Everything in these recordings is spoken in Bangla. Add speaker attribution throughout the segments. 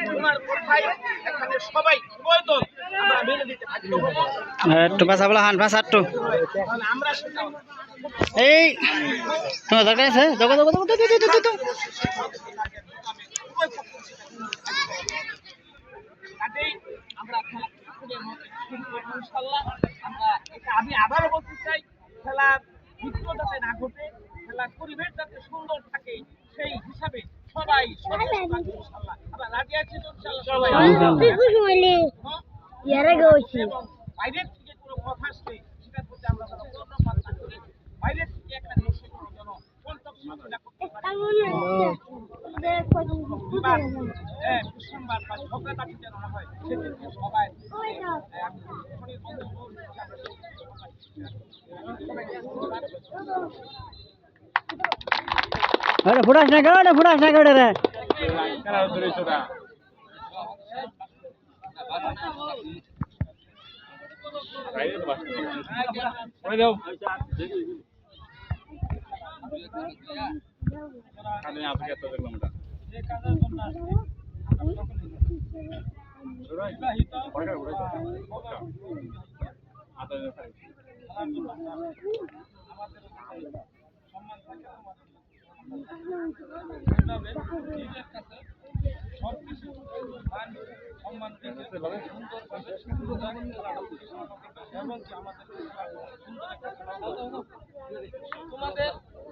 Speaker 1: তোমার কোথায় এখানে সবাই উভয় দল আমরা মেনে নিতে পারি
Speaker 2: একটু পাশা বলা হান পাশা একটু
Speaker 1: আমরা
Speaker 2: এই তোমার দরকার আছে দেখো দেখো দেখো দেখো দেখো দেখো
Speaker 1: আমরা ইনশাআল্লাহ আমি আবারও বলতে চাই খেলার বিঘ্ন যাতে না ঘটে খেলার পরিবেশ যাতে সুন্দর থাকে সেই হিসাবে সবাই ইনশাআল্লাহ আমরা রাজি আছি তো ইনশাআল্লাহ বাইরের থেকে কোনো কথা আসলে সেটার প্রতি আমরা কর্ণপাত না করি বাইরের থেকে একটা এসে কোনো যেন কন্ট্যাক্ট করতে পারি সোমবার বা ঝগড়াঝাটি যেন না হয় সেক্ষেত্রে সবাই
Speaker 2: ফুটাস না কেউ রে
Speaker 1: তোমাদের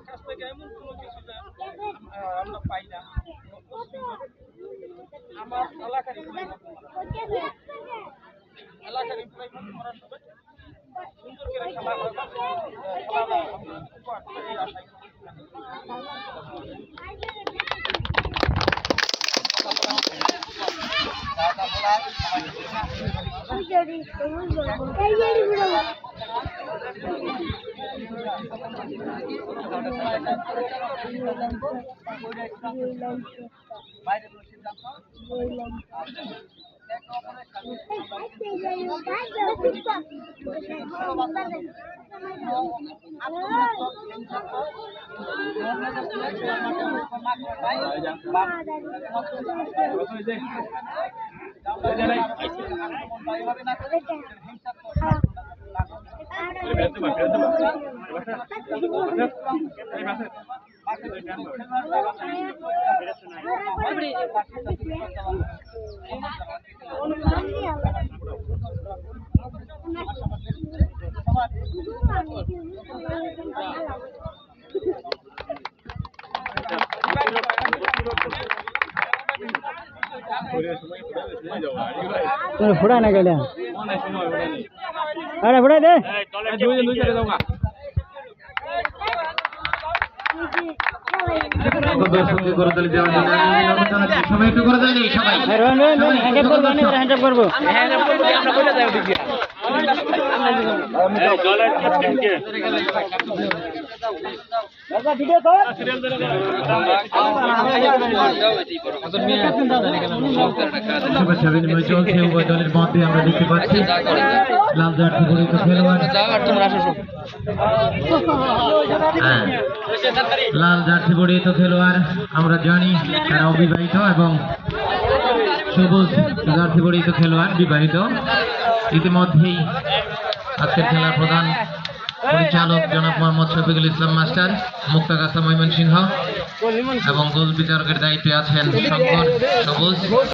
Speaker 1: কাছ থেকে এমন কোনো কিছু আমরা পাই না আমার এলাকার ইমপ্লয়মেন্ট করার সময় সুন্দর করে খেলা বাইরে সিদ্ধান্ত
Speaker 2: ফুটাই না কেউ আরে ফুটাই দে হ্যান্ড করবো
Speaker 3: শুভেচ্ছা বিনিময় চলছে উভয় দলের মধ্যে আমরা দেখতে পাচ্ছি লাল জার্সি পরিহিত খেলোয়াড় লাল জার্সি পরিহিত খেলোয়াড় আমরা জানি তারা অবিবাহিত এবং সবুজ জার্সি পরিহিত খেলোয়াড় বিবাহিত। ইতিমধ্যেই আজকের খেলার প্রধান পরিচালক জনাব মোহাম্মদ শফিকুল ইসলাম মাস্টার, মুক্তাগাছা ময়মনসিংহ এবং গোল বিচারকের দায়িত্বে আছেন শঙ্কর সবুজ।